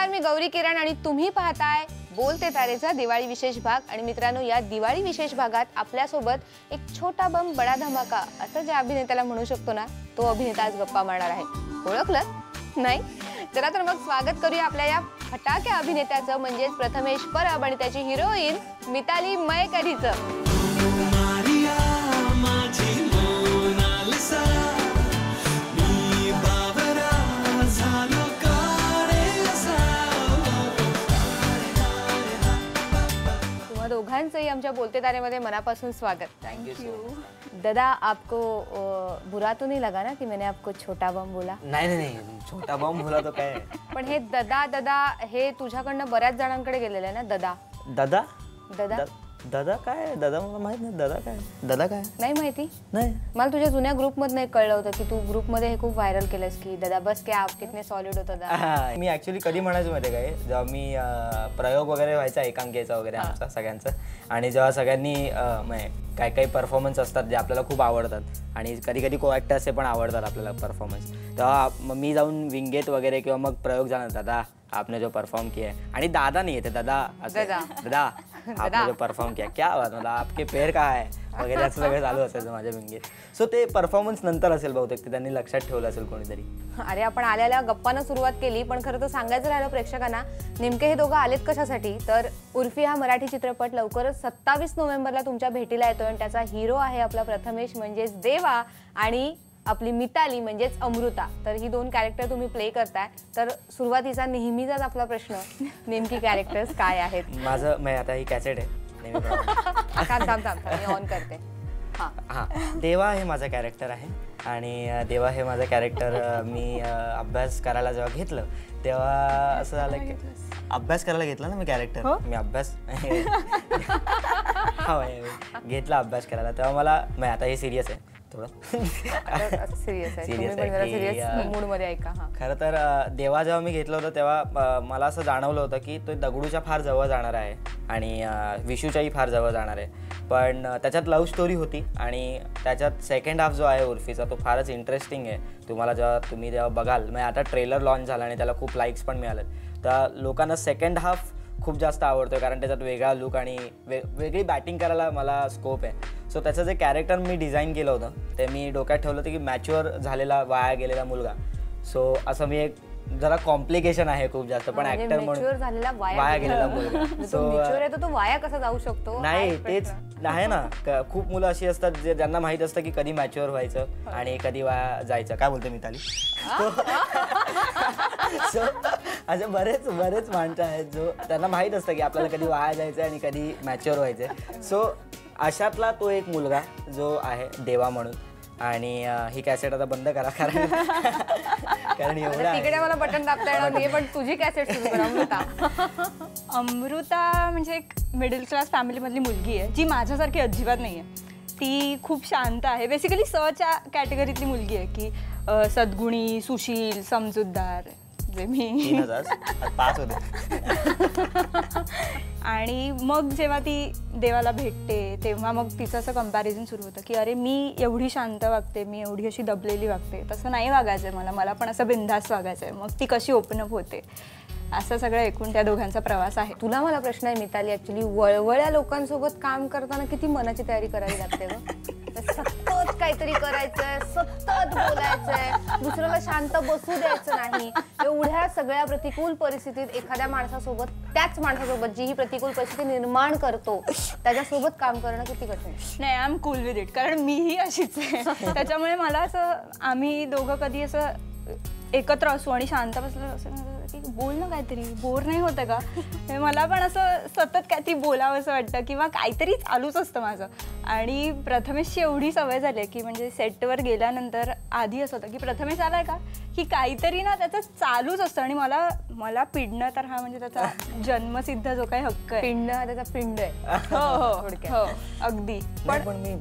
मी गौरी किरण आणि तुम्ही पाहताय बोलते तारेचा दिवाळी विशेष भाग। आणि मित्रांनो, या दिवाळी विशेष भागात आपल्यासोबत एक छोटा बम बडा धमाका असं ज्या अभिनेत्याला म्हणू शकतो ना, तो अभिनेता आज गप्पा मारणार आहे। ओळखलं नाही? चला तर मग स्वागत करूया आपल्या या फटाके अभिनेत्याचं, म्हणजेच प्रथमेश परब आणि त्याची हिरोईन मिताली मयेकर हिचं। दोघांचंही आमच्या बोलते तारेमध्ये मनापासून स्वागत। Thank you. दादा, आपको बुरा तो नहीं लगा ना कि मैंने आपको छोटा बम बोला? नहीं नहीं नहीं, छोटा बम बोला तो काय? पण हे दादा दादा हे तुझ्याकडनं बऱ्याच जणांकडे गेलेलं आहे ना, दादा दादा दादा दादा काय? दादा मला माहित नाही, दादा काय? दादा काय नाही माहिती? नाही, मला तुझ्या जुन्या ग्रुपमध्ये कळलं होतं की तू ग्रुपमध्ये हे खूप व्हायरल केलंस की दादा बस क्या आप कितने सॉलिड होता दादा। मी ऍक्च्युली कधी म्हणायचं माहिती काय, जेव्हा मी प्रयोग वगैरे व्हायचा एकांकिकेचा वगैरे आमचा सगळ्यांचं, आणि जेव्हा सगळ्यांनी काही काही परफॉर्मन्स असतात जे आपल्याला खूप आवडतात आणि कधी कधी को ॲक्टर्सचे पण आवडतात आपल्याला परफॉर्मन्स, तेव्हा मी जाऊन विंगेत वगैरे किंवा मग प्रयोग जाणार, दादा आपने जो परफॉर्म किया है, आणि दादा नाही येते दादा दादा आपने जो परफॉर्म किया क्या बात, मतलब आपके पैर कहाँ है वगैरे असं सगळं चालू असायचं माझ्या विंगेत। सो ते परफॉर्मन्स नंतर असेल बहुतेक, ते त्यांनी लक्षात ठेवलं असेल कोणीतरी। अरे आपण आल्याला गप्पांना सुरुवात केली, पण खरं तर सांगायचं राहिलं प्रेक्षकांना नेमके हे दोघं आलेत कशासाठी, तर उर्फी हा मराठी चित्रपट लवकरच 27 नोव्हेंबरला तुमच्या भेटीला येतोय आणि त्याचा हिरो आहे आपला प्रथमेश म्हणजेच देवा आणि आपली मिताली म्हणजेच अमृता। तर ही दोन कॅरेक्टर तुम्ही प्ले करताय, तर सुरुवातीचा नेहमीचाच आपला प्रश्न, नेमकी कॅरेक्टर्स काय आहेत? माझं मी आता ही कॅसेट आहे मी ऑन करते। हां, देवा हे माझं कॅरेक्टर आहे आणि देवा हे माझं कॅरेक्टर मी अभ्यास करायला जेव्हा घेतलं तेव्हा असं झालं की अभ्यास करायला घेतला ना मी कॅरेक्टर, मी अभ्यास घेतला अभ्यास करायला, तेव्हा मला आता हे सिरियस आहे थोडं खरं तर देवा जेव्हा मी घेतलं होतं तेव्हा मला असं जाणवलं होतं की तो दगडूच्या फार जवळ जाणार आहे आणि विशूच्याही फार जवळ जाणार आहे, पण त्याच्यात लव्ह स्टोरी होती आणि त्याच्यात सेकंड हाफ जो आहे उर्फीचा तो फारच इंटरेस्टिंग आहे। तुम्ही जेव्हा बघाल, म्हणजे आता ट्रेलर लॉन्च झाला आणि त्याला खूप लाईक्स पण मिळालेत, तर लोकांना सेकंड हाफ खूप जास्त आवडतोय कारण त्याच्यात वेगळा लुक आणि वेगळी बॅटिंग करायला मला स्कोप आहे। सो त्याचं जे कॅरेक्टर मी डिझाईन केलं होतं ते मी डोक्यात ठेवलं होतं की मॅच्युअर झालेला वाया गेलेला मुलगा, सो असं मी एक जरा कॉम्प्लिकेशन आहे खूप जास्त, पण ऍक्टर म्हणून वाया गेलेला मुलगा, सो तो वाया कसा जाऊ शकतो? नाही तेच आहे ना, खूप मुलं अशी असतात जे ज्यांना माहित असतं की कधी मॅच्युअर व्हायचं आणि कधी वाया जायचं। काय बोलते मिताली? सो असे बरेच माणसं आहेत जो त्यांना माहित असतं की आपल्याला कधी वाया जायचं आणि कधी मॅच्युअर व्हायचंय। सो अशातला तो एक मुलगा जो आहे देवा म्हणून, आणि ही कॅसेट आता बंद करा कारण एवढा तिकडे मला बटन दाबता येणार नाही, पण तुझी कॅसेट सुरू कर। अमृता म्हणजे एक मिडल क्लास फॅमिलीमधली मुलगी आहे जी माझ्यासारखी अजिबात नाही आहे। ती खूप शांत आहे, बेसिकली सच्या कॅटेगरीतली मुलगी आहे की सद्गुणी, सुशील, समजूतदार, जे मी 5 होते। आणि मग जेव्हा ती देवाला भेटते तेव्हा मग तिचं असं कंपॅरिझन सुरू होतं की अरे मी एवढी शांत वागते, मी एवढी अशी दबलेली वागते, तसं नाही वागायचं आहे मला पण असं बिनधास्त वागायचं आहे। मग ती कशी ओपन अप होते, असं सगळं एकूण त्या दोघांचा प्रवास आहे। तुला मला प्रश्न आहे मिताली, ऍक्च्युली वळवळ्या लोकांसोबत काम करताना किती मनाची तयारी करावी लागते ग? सतत काहीतरी करायचंय, सतत बोलायचंय, दुसऱ्याला शांत बसू द्यायचं नाही, एवढ्या सगळ्या प्रतिकूल परिस्थितीत एखाद्या माणसासोबत, त्याच माणसासोबत जी ही प्रतिकूल परिस्थिती निर्माण करतो त्याच्यासोबत काम करणं किती कठीण? नाही, I am cool with it, कारण मीही अशीच आहे। त्याच्यामुळे मला असं आम्ही दोघं कधी असं एकत्र असू आणि शांत बसलं असं की बोल ना काहीतरी, बोर नाही होतं का? मला पण असं सतत काहीतरी बोलावं असं वाटतं किंवा काहीतरी चालूच असतं माझं। आणि प्रथमेशची एवढी सवय झाली की म्हणजे सेटवर गेल्यानंतर आधी असं होतं की प्रथमेश आलाय का की काहीतरी ना त्याचं चालूच असतं, आणि मला पिडणं तर हा म्हणजे त्याचा जन्मसिद्ध जो काही हक्क आहे, पिंड हा त्याचा पिंड आहे। हो अगदी, पण मी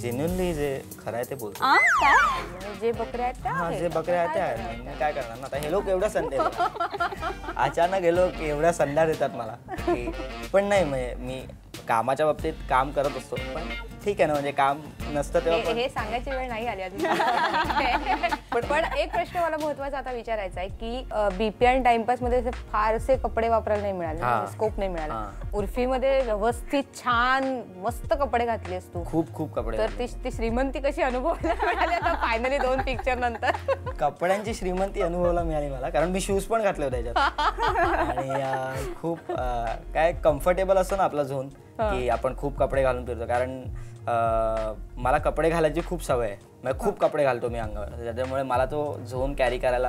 जेन्युइनली जे खरं आहे ते बोलतो। काय जे बकऱ्या आहेत जे बकऱ्या आहेत त्या काय करणार ना, आता हे लोक एवढा संडे अचानक हे लोक एवढ्या संडा देतात मला, पण नाही मी कामाच्या बाबतीत काम करत असतो, पण ठीक आहे ना, म्हणजे काम नसतं तेव्हा हे सांगायची वेळ नाही आली आधी. पण एक प्रश्न मला महत्वाचा आता विचारायचा आहे की बीपी आणि टाइमपास मध्ये असे फारसे कपडे वापरायला नाही मिळाले, स्कोप नाही मिळाला. उर्फीमध्ये व्यवस्थित छान मस्त कपडे घातलेस तू, खूप कपडे. तर ती श्रीमंती कशी अनुभवायला मिळाली आता फायनली 2 पिक्चर नंतर? कपड्यांची श्रीमंती अनुभवायला मिळाली मला, कारण मी शूज पण घातले होते त्याच्यात. आणि खूप काय कम्फर्टेबल असतो ना आपला झोन, की आपण खूप कपडे घालून फिरतो. कारण मला कपडे घालायची खूप सवय आहे, म्हणजे खूप कपडे घालतो मी अंगावर, त्याच्यामुळे मला तो झोन कॅरी करायला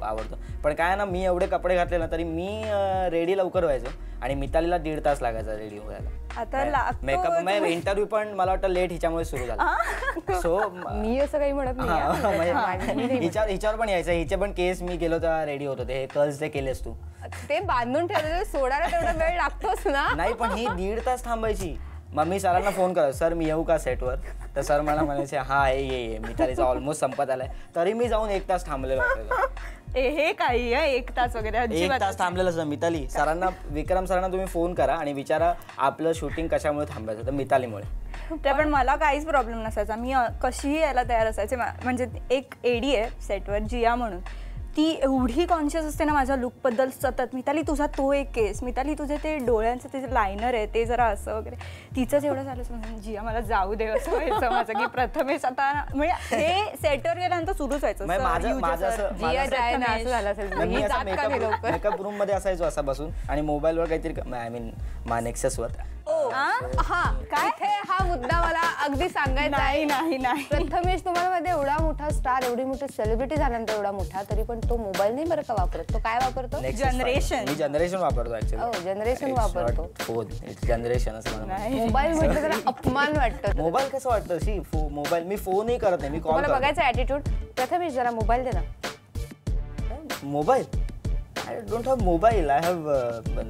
आवडतो. पण काय ना, मी एवढे कपडे घातले ना तरी मी रेडी लवकर व्हायचो आणि मितालीला 1.5 तास लागायचा रेडी व्हायला. आता मेकअप इंटरव्ह्यू पण मला वाटतं लेट हिच्यामुळे सुरू झाला. सो मी असं काही म्हणत नाही. हिच्यावर पण यायचं, हिचे पण केस मी गेलो तर रेडी होत होते. हे कर्ल्स ते केलेस तू, ते बांधून ठेवलं, सोडायला तेवढा वेळ लागतोच ना. नाही पण ही 1.5 तास थांबायची. मग मी सरांना फोन करायचो, सर मी येऊ का सेटवर? तर सर मला म्हणायचे हा ये मितालीचा ऑलमोस्ट संपत आलाय. तरी मी जाऊन 1 तास थांबलेलो. हे काही 1 तास वगैरे 1 तास थांबलेलं मिताली. सरांना, विक्रम सरांना तुम्ही फोन करा आणि विचारा आपलं शूटिंग कशामुळे थांबायचं, तर मितालीमुळे. ते पण मला काहीच प्रॉब्लेम नसायचा, मी कशीही यायला तयार असायचे. म्हणजे एक एडी आहे सेटवर जिया म्हणून, ती एवढी कॉन्शियस असते ना माझ्या लुकबद्दल सतत. मिताली तुझा तो एक केस, मिताली तुझे ते डोळ्यांचं ते लायनर आहे ते जरा असं वगैरे. तिचंच एवढं झालं, जिया मला जाऊ दे असं व्हायचं माझं, की प्रथमेश आता म्हणजे हे सेटवर गेल्यानंतर सुरूच व्हायचं. मेकअप रूम मध्ये असायचो असा बसून आणि मोबाईलवर काहीतरी, आय मीन नेक्ससवर. हा मुद्दा मला अगदी सांगायचा आहे. नाही प्रथमेश तुम्हाला मध्ये एवढा मोठा स्टार, एवढी मोठी सेलिब्रिटी झाल्यानंतर एवढा मोठा, तरी पण तो मोबाईल नाही बरं का वापरत. तो काय वापरतो? जनरेशन. मी जनरेशन वापरतो ऍक्च्युअली. जनरेशन वापरतो. फोन जनरेशन असं मोबाईल म्हटलं जरा अपमान वाटतं. मोबाईल कसं वाटतं? मोबाईल मी फोनही करत नाही, मी कॉल. मला बघायचं ॲटिट्यूड. प्रथमेश जरा मोबाईल दे ना. Mobile? I don't have mobile. I have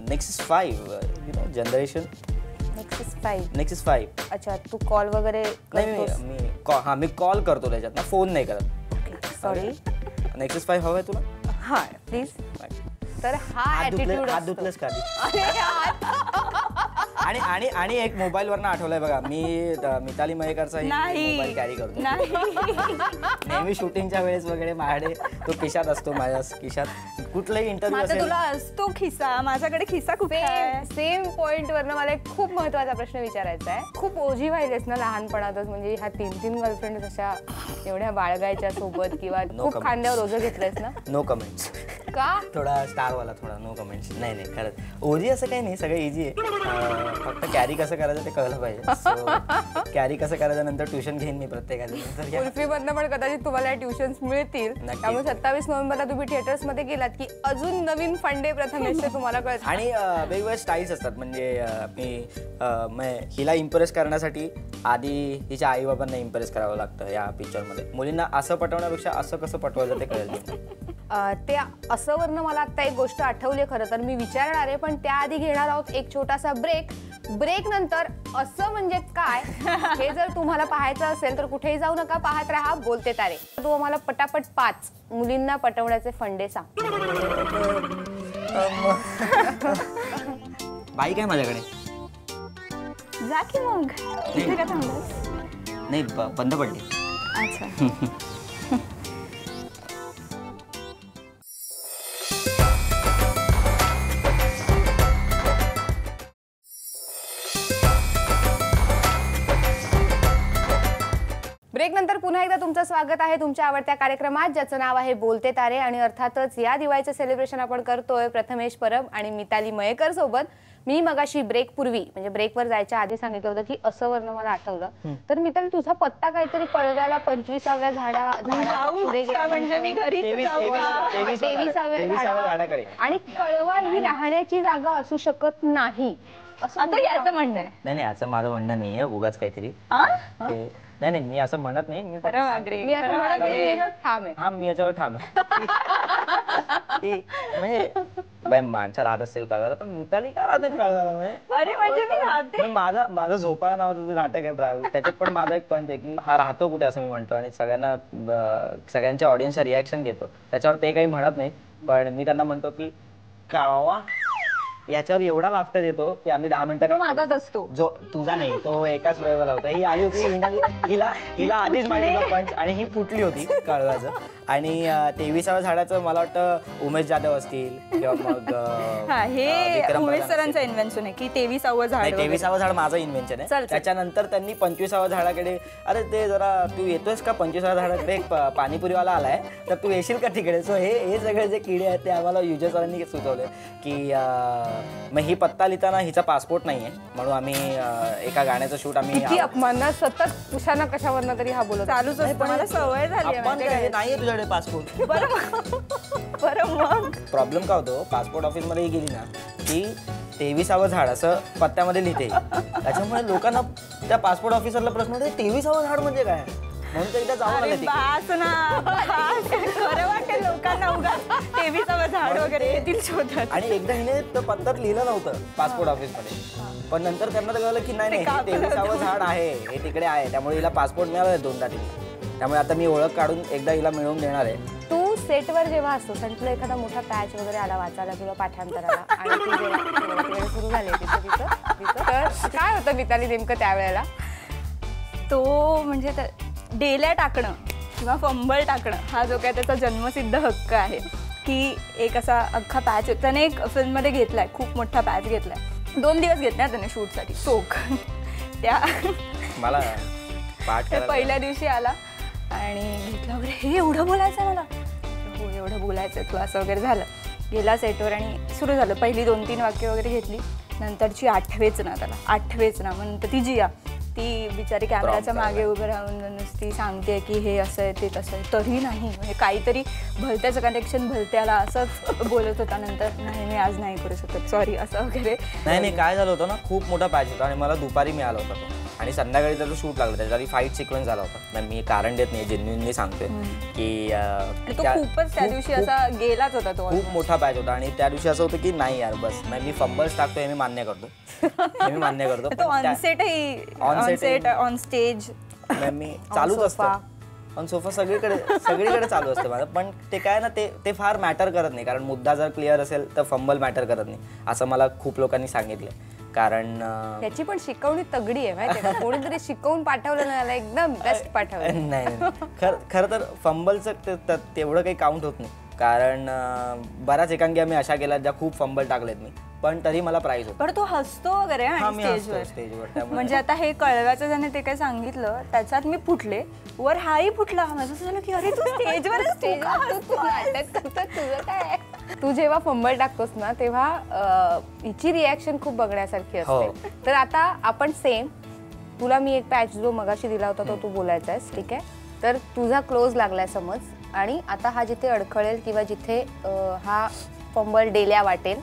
Nexus 5, generation. Nexus 5. अच्छा, तू कॉल वगैरे नाही, मी कॉल करतो त्याच्यात ना, फोन नाही करत. सॉरी. Nexus 5 हवंय तुला? हा प्लीज. तर हा ॲटिट्यूड हात धुतलेस का? आणि एक मोबाईल वरनं आठवलंय बघा, मी मिताली मयेकरचा मोबाईल कॅरी करतो नेहमी शूटिंगच्या वेळेस वगैरे. माझ्याकडे तो खिशात असतो, माझ्या खिशात कुठलाही इंटरव्ह्यू असेल. तुला असतो खिसा, माझ्याकडे खिसा खूप. सेम पॉइंट वरनं मला एक खूप महत्वाचा प्रश्न विचारायचा आहे. खूप ओझी व्हायलेस ना लहानपणातच, म्हणजे ह्या 3 गर्लफ्रेंड अशा एवढ्या बाळगायच्या सोबत, किंवा खूप खांद्यावर ओझं घेतलंयस ना? No comments. का? थोडा स्टारवाला, थोडा नो कमेंट्स. नाही खरंच ओझी असं काही नाही, सगळं इझी आहे. फक्त कॅरी कसं करायचं ते कळलं पाहिजे. कॅरी कसं करायचं नंतर ट्युशन घेईन मी प्रत्येकाचं. उर्फीमधनं पण कदाचित तुम्हाला ट्युशन्स मिळतील. त्यामुळे 27 नोव्हेंबरला तुम्ही थिएटर्स मध्ये गेलात की अजून नवीन फंडे प्रथमेशचे तुम्हाला कळत. आणि वेगवेगळ्या स्टाईल्स असतात. म्हणजे मी हिला इम्प्रेस करण्यासाठी आधी हिच्या आई बाबांना इम्प्रेस करावं लागतं या पिक्चरमध्ये. मुलींना असं पटवण्यापेक्षा असं कसं पटवायचं ते कळेल. ते असं वरनं मला आता एक गोष्ट आठवली खरं तर, मी विचारणार आहे, पण त्याआधी घेणार आहोत एक छोटासा ब्रेक नंतर असं म्हणजे काय हे जर तुम्हाला पाहायचं असेल तर कुठेही जाऊ नका, पाहत राहा बोलते तारे. तू आम्हाला पटापट 5 मुलींना पटवण्याचे फंडे सांग. बाईक आहे माझ्याकडे. जा की मग. इथे का थांबलास? नाही, बंद पडली. अच्छा. ब्रेक नंतर पुन्हा एकदा तुमचं स्वागत आहे तुमच्या आवडत्या कार्यक्रमात, ज्याचं नाव आहे बोलते तारे. आणि अर्थातच या दिवाळीचं सेलिब्रेशन आपण करतोय प्रथमेश परब आणि मिताली मयेकर सोबत. मी मगाशी ब्रेक पूर्वी, म्हणजे ब्रेकवर जायच्या आधी सांगितलं होतं की असं वर्ण मला आठवलं. तर मिताली तुझा पत्ता काहीतरी कळव्याला 25व्या म्हणजे मी घरी 23व्या झाडाकडे. आणि कळवा ही राहण्याची जागा असू शकत नाही असं आता याचं म्हणणं आहे. नाही असं माझं म्हणणं नाहीये, उगाच काहीतरी. नाही मी असं म्हणत नाही. मी याच्यावर ठाम म्हणजे माणसा राहत असेल का, पण मिताली का राहते? माझं झोपाळा नावाचं नाटक आहे, त्याच्यात पण माझा एक पॉईंट आहे की हा राहतो कुठे असं मी म्हणतो. आणि सगळ्यांच्या ऑडियन्सच्या रिॲक्शन घेतो त्याच्यावर. ते काही म्हणत नाही, पण मी त्यांना म्हणतो की कावा याच्यावर एवढा लाफ्टर येतो की आम्ही 10 तो मिनिटं माझाच असतो. जो तुझा नाही तो एकाच वेळेला होता. ही आली होती हिला आधीच माहिती होतं पंच आणि ही फुटली होती कळव्याचं. आणि 23व्या झाडाचं मला वाटतं उमेश जाधव असतील किंवा मग हे विक्रम उमेश प्रधान सरांचं इन्व्हेन्शन आहे की 23व झाड वगैरे. 23वं झाड माझं इन्व्हेन्शन चल. आहे. त्याच्यानंतर त्यांनी 25व्या झाडाकडे अरे ते जरा तू येतोयस का 25व्या झाडाकडे एक पाणीपुरीवाला आलाय तर तू येशील का तिकडे. सो हे सगळे जे किडे आहेत ते आम्हाला युजर सरांनी सुचवले की मग ही पत्ता लिहिताना हिचा पासपोर्ट नाहीये म्हणून आम्ही एका गाण्याचं शूट आम्ही किती अपमान सतत कुशाना कशावरनं तरी हा बोलत चालूच असतं. मला सवय झाली आहे आपण माहितीये काय, काय? नाहीये तुझ्याकडे पासपोर्ट. बरं मग प्रॉब्लेम का होतो पासपोर्ट ऑफिसमध्ये गेली ना की 23वं झाड असं पत्त्यामध्ये लिहिते. त्याच्यामुळे लोकांना त्या पासपोर्ट ऑफिसरला प्रश्न होतो 23वं झाड म्हणजे काय म्हणून तर एकदा जाऊन अरे आले तिकडे. बास ना बास. खरं वाटेल लोकांना उगाच 23व झाड वगैरे येतील शोधत. आणि एकदा हिने तर पत्तात लिहिलं नव्हतं पासपोर्ट ऑफिसमध्ये पण नंतर त्यांना तर कळलं की नाही ते नाही 23वं झाड आहे हे तिकडे आहे त्यामुळे हिला पासपोर्ट मिळाला 2दा तिकडे. त्यामुळे आता मी ओळख काढून एकदा हिला मिळवून देणार आहे. तू सेटवर जेव्हा असतोस आणि तुला एखादा मोठा पॅच वगैरे आला वाचायला किंवा पाठांतराला आणि तू जेव्हा सुरू झाले तिचं तर काय होतं मिताली नेमकं त्यावेळेला? तो म्हणजे डेल्या टाकणं किंवा फंबल टाकणं हा जो काय त्याचा जन्मसिद्ध हक्क आहे की एक असा अख्खा पॅच त्याने एक फिल्ममध्ये घेतलाय. खूप मोठा पॅच घेतलाय. 2 दिवस घेतलाय त्याने शूटसाठी. चोख त्या मला पाठ तर करायला पहिल्या दिवशी आला आणि घेतलं वगैरे. हे एवढं बोलायचं आहे मला. हो एवढं बोलायचं आहे तू असं वगैरे झालं. गेला सेटवर आणि सुरू झालं. पहिली 2-3 वाक्य वगैरे घेतली. नंतरची आठवेच ना त्याला आठवेच ना म्हणतं ती जिया ती बिचारी कॅमेऱ्याच्या मागे उभं राहून नुसती सांगते की हे असं आहे ते तसं आहे. तरी नाही म्हणजे काहीतरी भलत्याचं कनेक्शन भलत्याला असंच बोलत होता. नंतर नाही मी आज नाही करू शकत सॉरी असं वगैरे. नाही काय झालं होतं ना खूप मोठा पॅच होता आणि मला दुपारी मिळाला होता तो आणि संध्याकाळी त्याचं शूट लागलं. त्याच्यासाठी फाईट सिक्वेन्स झाला होता. मी कारण देत नाही जेन्युइनली सांगतोय की तो खूपच त्या दिवशी असा गेलाच होता तो. खूप मोठा पॅच होता आणि त्या दिवशी असं होतं की नाही यार बस मी फंबल्स टाकतो हे मी मान्य करतो. मी मान्य करतो. तो ऑनसेट ऑन स्टेज मी चालूच असतं ऑन सोफा सगळीकडे चालू असतं माझं. पण ते काय ना ते फार मॅटर करत नाही कारण मुद्दा जर क्लिअर असेल तर फंबल मॅटर करत नाही असं मला खूप लोकांनी सांगितलं. कारण त्याची पण शिकवणी तगडी आहे माहिती आहे का? कोणीतरी शिकवून पाठवलं ना एकदम बेस्ट पाठवलं. नाही खरं तर फंबलचं तेवढं काही काउंट होत नाही कारण बऱ्याच एकांगी आम्ही अशा केल्या ज्या खूप फंबल टाकलेत मी पण तरी मला प्राइज होतो. पण तो हसतो वगैरे आणि स्टेजवर. म्हणजे आता हे कळव्याचं ज्याने ते काय सांगितलं त्याच्यात मी फुटले वर हाही फुटला. माझं असं झालं की अरे तू स्टेजवर नाटक करतात तुझं काय? तू जेव्हा फंबल टाकतोस ना तेव्हा हिची रिॲक्शन खूप बघण्यासारखी असते. तर आता आपण सेम तुला मी एक पॅच जो मगाशी दिला होता तो तू बोलायचा आहेस ठीक आहे. तर तुझा क्लोज लागलाय समज आणि आता हा जिथे अडखळेल किंवा जिथे हा फंबल डेल्या वाटेल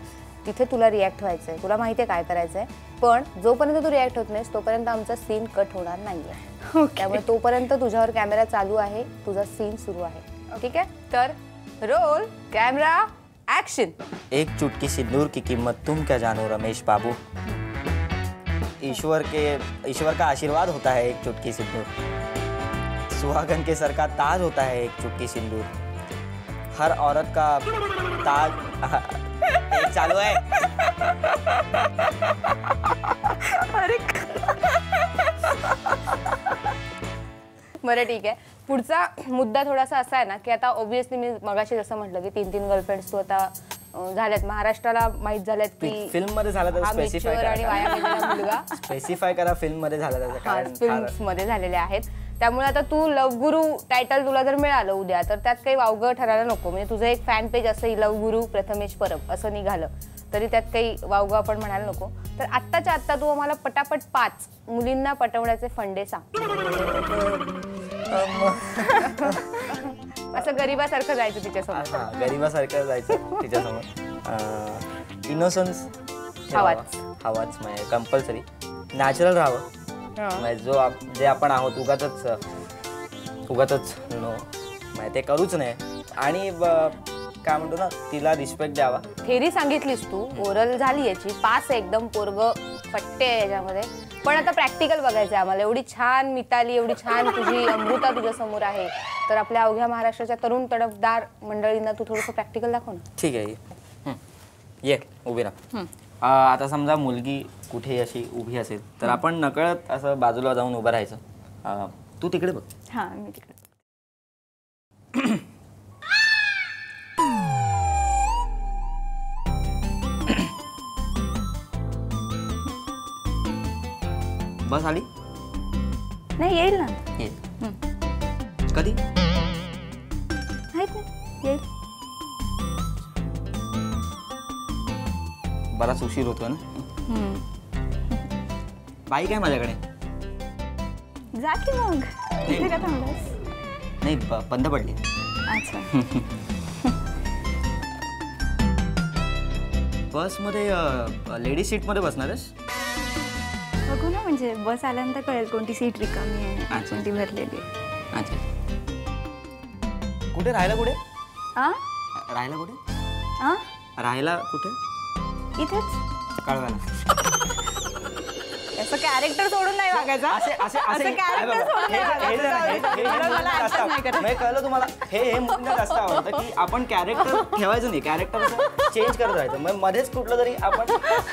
तिथे तुला रिॲक्ट व्हायचंय. तुला माहितीये काय करायचंय पण जोपर्यंत तू रिॲक्ट होत नाहीस तोपर्यंत आमचा सीन कट होणार नाहीये. त्यामुळे तोपर्यंत तुझ्यावर कॅमेरा चालू आहे तुझा सीन सुरू आहे ठीक आहे. तर रोल कॅमेरा एक्शन. एक चुटकी सिंदूर की कीमत तुम क्या जानो रमेश बाबू. ईश्वर का आशीर्वाद होता है एक चुटकी सिंदूर. सुहागन के सर का ताज होता है एक चुटकी सिंदूर. हर औरत का ताज चालू आहे. अरे बरं ठीक आहे. पुढचा मुद्दा थोडासा असा आहे ना की आता ऑब्व्हियसली मी मगाशी जसं म्हटलं की 3 गर्लफ्रेंड्स तू आता झाल्यात महाराष्ट्राला माहित झाल्यात की फिल्म मध्ये झाला तर स्पेसिफाय करा फिल्म मध्ये झाला फिल्म्स मध्ये झालेले आहेत. त्यामुळे आता तू लव्ह गुरु टायटल तुला जर मिळालं उद्या तर त्यात काही वावगं ठरायला नको. म्हणजे तुझं एक फॅन पेज असं लव्ह गुरु प्रथमेश परब असं निघालं तरी त्यात काही वावगं आपण म्हणायला नको. तर आत्ताच्या आत्ता तू आम्हाला पटापट 5 मुलींना पटवण्याचे फंडे सांग. असं गरीबासारखं जायचं तिच्यासमोर. गरीबासारखं जायचं तिच्यासमोर. इनोसन्स हवाच म्हणजे कंपल्सरी. नॅचरल राहावं जे आपण आहोत उगाच ते करूच नाही. आणि काय म्हणतो ना तिला रिस्पेक्ट द्यावा. थेरी सांगितलीस तू ओरल झाली याची पास एकदम पोरग पट्टे आहे याच्यामध्ये. पण आता प्रॅक्टिकल बघायचं आम्हाला. एवढी छान मिताली एवढी छान तुझी अमृता तुझ्या समोर आहे तर आपल्या अवघ्या महाराष्ट्राच्या तरुण तडफदार मंडळींना तू थोडंसं प्रॅक्टिकल दाखव ना. ठीक आहे ये उभी राहा. आता समजा मुलगी कुठे अशी उभी असेल तर आपण नकळत असं बाजूला जाऊन उभं राहायचं. तू तिकडे बघ. हां मी तिकडे. बस आली. नाही येईल ना. येईल. कधी? माहित नाही, येईल. बराच उशीर होतो ना. बाईक आहे माझ्याकडे. जा की मग. इथे का थांबलास? नाही बंद पडली. अच्छा. बसमध्ये लेडीज सीटमध्ये बसणार आहेस? बघू ना, म्हणजे बस आल्यानंतर कळेल कोणती सीट रिकामी आहे आणि अच्छा. कोणती भरलेली आहे. अच्छा. कुठे राहायला? कुठे आ राहायला? कुठे आ राहायला? कुठे? इथेच. कळवायला. असं कॅरेक्टर सोडून नाही वागायचं. कॅरेक्टर सोडून नाही वागायचं. कळलं तुम्हाला? हे मुलींना जास्त आवडतं की आपण कॅरेक्टर ठेवायचं नाही, कॅरेक्टर चेंज करत राहायचं. मग मध्येच कुठलं तरी आपण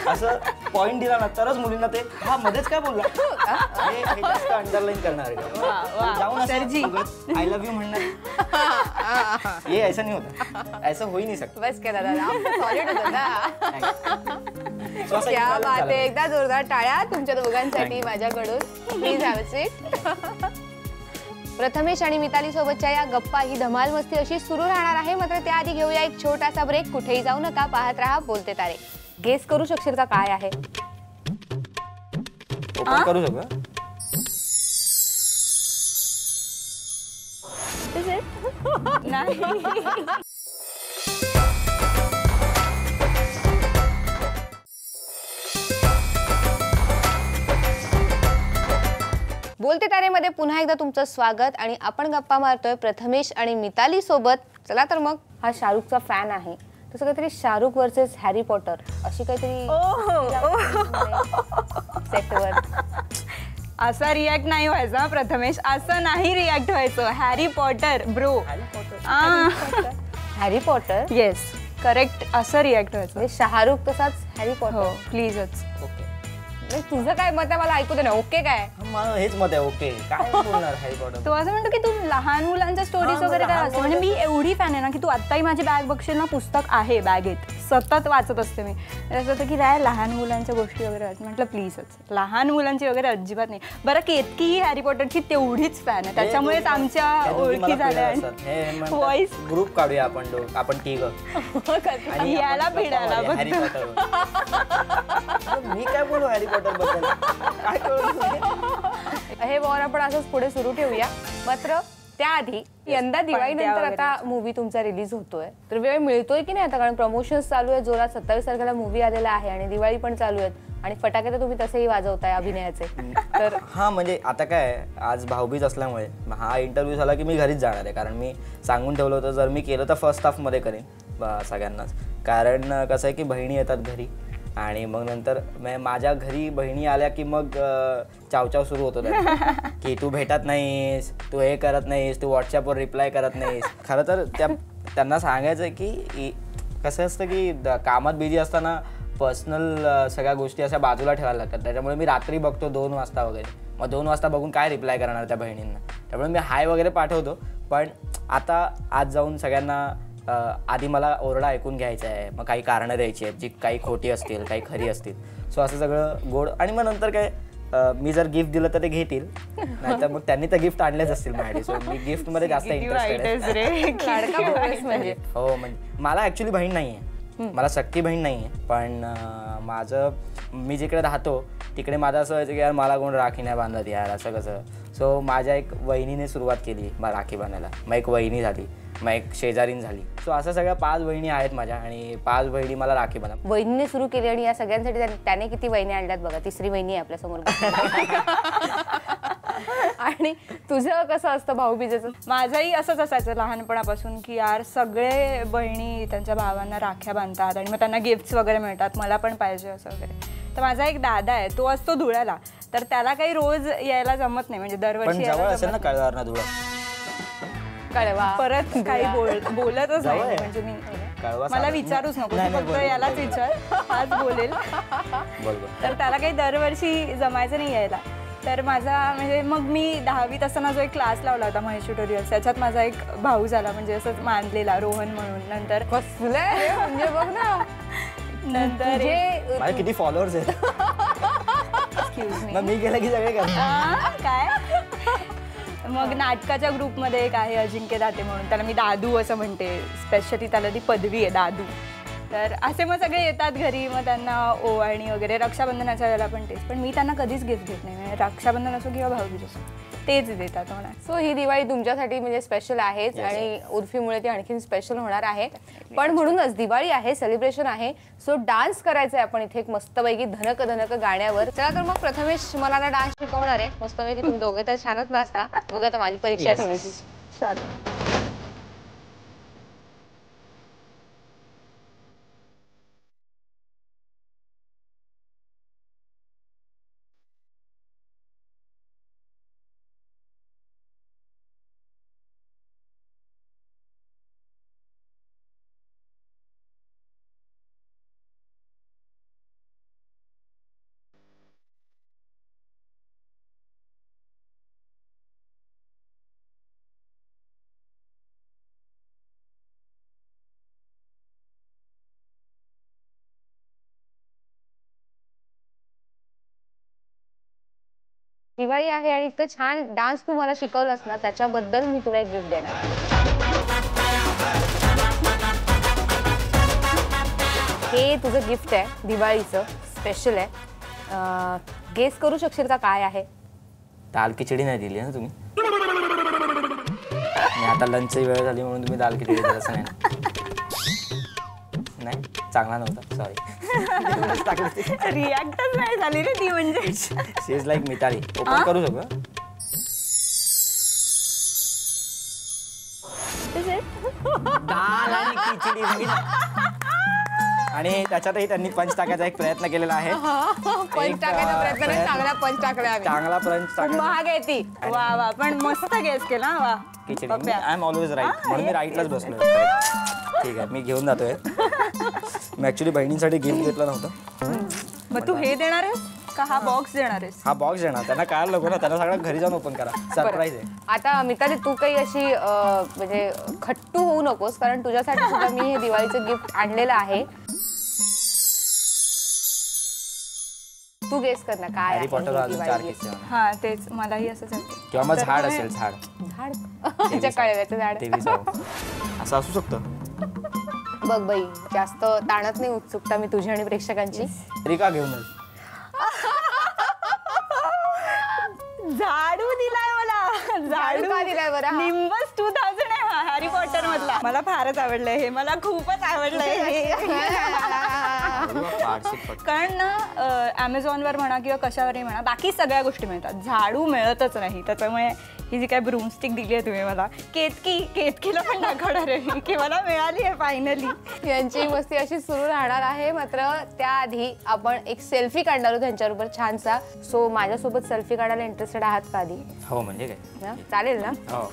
असं पॉईंट दिला ना तरच मुलींना ते हा मध्येच काय बोलला हे जास्त अंडरलाईन करणार. जाऊन आय लव्ह यू म्हणणार. ये ऐसा नहीं होता, ऐसा हो ही नहीं सकता. बस केला दादा, सॉलिड होतं ना. क्या बात आहे. एकदा जोरदार टाळ्या तुमच्या दोघांसाठी माझ्याकडून. Please have a seat. Prathamesh आणि मिताली सोबतच्या या गप्पा ही धमाल मस्ती अशी सुरू राहणार आहे. मात्र त्याआधी घेऊया एक छोटासा ब्रेक. कुठेही जाऊ नका, पाहत राहा बोलते तारे. गेस करू शकशील का काय आहे? ओपन करू शकतो. नाही. बोलते तारेमध्ये पुन्हा एकदा तुमचं स्वागत. आणि आपण गप्पा मारतोय प्रथमेश आणि मिताली सोबत. चला तर मग. हा शाहरुखचा फॅन आहे. तसं काहीतरी शाहरुख वर्सेस हॅरी पॉटर अशी काहीतरी सेटवर असा रिॲक्ट नाही व्हायचा प्रथमेश. असं नाही रिॲक्ट व्हायचं. Harry Potter bro. Harry Potter. Yes correct. असं रिॲक्ट व्हायचं. शाहरुख तसाच हॅरी हो पॉटर. प्लीजच. ओके. तुझं काय मत आहे मला ऐकू दे ना. ओके काय? मला हेच मत आहे. ओके. काय बोलणार हॅरी पॉटर? तो असं म्हणतो की तू लहान मुलांच्या स्टोरीज वगैरे काय असतं. म्हणजे मी एवढी फॅन आहे ना की तू आत्ताही माझी बॅग बघशील ना, पुस्तक आहे बॅगेत, सतत वाचत असते मी. असं होतं की काय लहान मुलांच्या गोष्टी वगैरे असं. म्हटलं प्लीजच. लहान मुलांची वगैरे अजिबात नाही. बरं केतकी ही हॅरी पॉटरची तेवढीच फॅन आहे. त्याच्यामुळेच आमच्या ओळखी झाल्या. व्हॉइस ग्रुप काढूया आपण तिघ. याला पिढायला हॅरी पॉटर. मी काय बोलू हॅरी पॉटर बद्दल? काय कळू? हे वॉर आपण असंच पुढे सुरू ठेवूया. मात्र त्याआधी यंदा दिवाळीनंतर आता मूवी तुमचा रिलीज होतोय, तर वेळ मिळतोय की नाही आता? कारण प्रमोशन्स चालू आहे जोरात. 27 तारखेला मूवी आलेला आहे आणि दिवाळी पण चालू आहेत. आणि फटाके तर तुम्ही तसेही वाजवताय अभिनयाचे. तर हा म्हणजे आता काय आज भाऊबीज असल्यामुळे हा इंटरव्ह्यू झाला की मी घरीच जाणार आहे. कारण मी सांगून ठेवलं होतं जर मी केलं तर फर्स्ट हाफमध्ये करेन सगळ्यांनाच. कारण कसं आहे की बहिणी येतात घरी आणि मग नंतर माझ्या घरी बहिणी आल्या की मग चावचाव सुरू होतो की तू भेटत नाहीस, तू हे करत नाहीस, तू व्हॉट्सअपवर रिप्लाय करत नाहीस. खरं तर त्यांना सांगायचं आहे की कसं असतं की कामात बिझी असताना पर्सनल सगळ्या गोष्टी अशा बाजूला ठेवायला लागतात. त्याच्यामुळे मी रात्री बघतो 2 वाजता वगैरे. मग 2 वाजता बघून काय रिप्लाय करणार त्या बहिणींना. त्यामुळे मी हाय वगैरे पाठवतो. पण आता आज जाऊन सगळ्यांना आधी मला ओरडा ऐकून घ्यायचा आहे. मग काही कारणं द्यायची आहेत जी काही खोटी असतील काही खरी असतील. सो असं सगळं गोड. आणि मग नंतर काय मी जर गिफ्ट दिलं तर ते घेतील, नाहीतर मग त्यांनी तर गिफ्ट आणलेच असतील माझ्यासाठी. सो मी गिफ्टमध्ये जास्त इंटरेस्टेड आहे. म्हणजे हो म्हणजे मला ॲक्च्युली बहीण नाही आहे. मला सक्की बहीण नाही आहे. पण मी जिकडे राहतो तिकडे माझं असं व्हायचं की यार मला कोण राखी नाही बांधत यार असं कसं. सो माझ्या एक वहिनीने सुरुवात केली राखी बांधायला. मग एक वहिनी झाली, मग एक शेजारीन झाली. सो असं सगळ्या 5 बहिणी आहेत माझ्या आणि 5 बहिणी मला राखी बांधा. वहिनीने सुरू केली आणि या सगळ्यांसाठी त्याने किती वहिनी आणल्यात बघा. 3री वहिनी आहे आपल्यासमोर. आणि तुझं कसं असतं भाऊबीजेचं? माझंही असंच असायचं लहानपणापासून की यार सगळे बहिणी त्यांच्या भावांना राख्या बांधतात आणि मग त्यांना गिफ्ट्स वगैरे मिळतात, मला पण पाहिजे असं वगैरे. तर माझा एक दादा आहे, तो असतो धुळ्याला. तर त्याला काही रोज यायला जमत नाही, म्हणजे दरवर्षी जवळ असेल ना कळवार ना धुळा. कळवा परत काही बोलतच नाही. म्हणजे मी कळवा मला सागर. विचारूच नको, नाही, तू नाही, फक्त बोल, यालाच बोल, विचार, हाच बोलेल. बोल बोल. तर त्याला काही दरवर्षी जमायचं नाही यायला. तर माझा म्हणजे मग मी 10वीत असताना जो एक क्लास लावला होता महेश ट्युटोरियल्स, त्याच्यात माझा एक भाऊ झाला, म्हणजे असंच मानलेला रोहन म्हणून. नंतर कसलंय म्हणजे बघ ना, नंतर जे माझे किती फॉलोअर्स आहेत. एक्सक्यूज मी मग मी गेलं की सगळे करतात. काय मग नाटकाच्या ग्रुपमध्ये एक आहे अजिंक्य दाते म्हणून, त्याला मी दादू असं म्हणते, स्पेशली त्याला ती पदवी आहे दादू. तर असे मग सगळे येतात घरी, मग त्यांना ओवाळणी वगैरे. रक्षाबंधनाच्या वेळेला पण तेच, पण मी त्यांना कधीच गिफ्ट घेत नाही, म्हणजे रक्षाबंधन असो किंवा भाऊबीज असो तेच देतात म्हणा. सो ही दिवाळी तुमच्यासाठी म्हणजे स्पेशल आहेच Yes. आणि उर्फीमुळे ती आणखीन स्पेशल होणार आहे. पण म्हणूनच दिवाळी आहे, सेलिब्रेशन आहे, सो डान्स करायचा आहे आपण इथे एक मस्तपैकी धनक धनक गाण्यावर. चला तर मग प्रथमेश मला ना डान्स शिकवणार आहे मस्तपैकी. तुम्ही दोघे तर छानच नाचता. बघा आता माझी परीक्षा Yes. ठेवायची. चालेल. दिवाळी आहे आणि इतकं छान डान्स तू मला शिकवलास ना, त्याच्याबद्दल मी तुला एक गिफ्ट देणार. हे तुझं गिफ्ट आहे दिवाळीचं, स्पेशल आहे. गेस करू शकशील का काय आहे? दाल खिचडी नाही दिली ना तुम्ही. आणि आता लंचची वेळ झाली म्हणून तुम्ही दाल खिचडी दिली असं नाही ना? नाही, चांगला नव्हता, सॉरी. रिॲक्टच नाही झाली रे ती, म्हणजे शी इज लाईक मिताली. ओपन करू शकतो? दाल आणि खिचडी दिली ना. आणि त्याच्यातही त्यांनी पंच टाकायचा एक प्रयत्न केलेला आहे. पंच टाकायचा प्रयत्न नाही, चांगला पंच टाकला आम्ही. चांगला पंच खूप टाकायचा. महाग आहे ती. वा वा, पण मस्त गेस केला. वा खिचडी. आय एम ऑलवेज राईट, म्हणून मी राईटलाच बसलो. ठीक आहे, मी घेऊन जातोय. मी ऍक्च्युली बहिणींसाठी गिफ्ट घेतलं नव्हतं. मग तू हे देणार आहेस का हा बॉक्स देणार आहेस? हा बॉक्स देणार. त्यांना काय नको ना, त्यांना सगळं घरी जाऊन ओपन करा. सरप्राईज आहे. आता मिताली तू काही अशी म्हणजे खट्टू होऊ नकोस, कारण तुझ्यासाठी सुद्धा मी हे दिवाळीचं गिफ्ट आणलेलं आहे. तू गेस कर ना काय हॅरी पॉटर आहे अजून 4 किस्से होणार. हा तेच, मलाही असंच वाटतं. किंवा मग झाड असेल, झाड. झाड. त्याच्या कळव्याचं झाड. तेवीस असं असू शकतं. बघ बाई, जास्त ताणत नाही उत्सुकता मी तुझी आणि प्रेक्षकांची. तरी का घेऊनच? झाडू दिलाय मला. झाडू का दिलाय बरं हा? निम्बस 2000 आहे हा हॅरी पॉटर मधला. मला फारच आवडलंय हे, मला खूपच आवडलंय हे. कारण ना ॲमेझॉनवर म्हणा किंवा कशावरही म्हणा, बाकी सगळ्या गोष्टी मिळतात, झाडू मिळतच नाही. त्याच्यामुळे ही जी काय ब्रूमस्टिक दिली आहे तुम्ही मला, केतकीला पण दाखवणार आहे की मला मिळाली आहे फायनली. यांची मस्ती अशी सुरू राहणार आहे. मात्र त्याआधी आपण एक सेल्फी काढणार आहोत त्यांच्याबरोबर छानसा. सो माझ्यासोबत सेल्फी काढायला इंटरेस्टेड आहात का आधी? हो, म्हणजे काय, ना? चालेल ना? हो.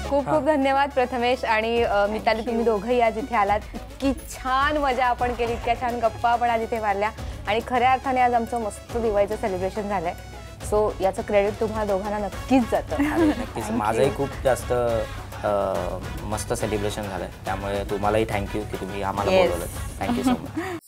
खूप खूप धन्यवाद प्रथमेश आणि मिताली, तुम्ही दोघंही आज इथे आलात. की छान मजा आपण केली, इतक्या छान गप्पा आपण आज इथे मारल्या आणि खऱ्या अर्थाने आज आमचं मस्त दिवाळीचं सेलिब्रेशन झालंय. सो याचं क्रेडिट तुम्हाला दोघांना नक्कीच जातं. नक्कीच. माझंही खूप जास्त मस्त सेलिब्रेशन झालंय, त्यामुळे तुम्हालाही थँक्यू की तुम्ही आम्हाला बोलवलं. Thank you so much.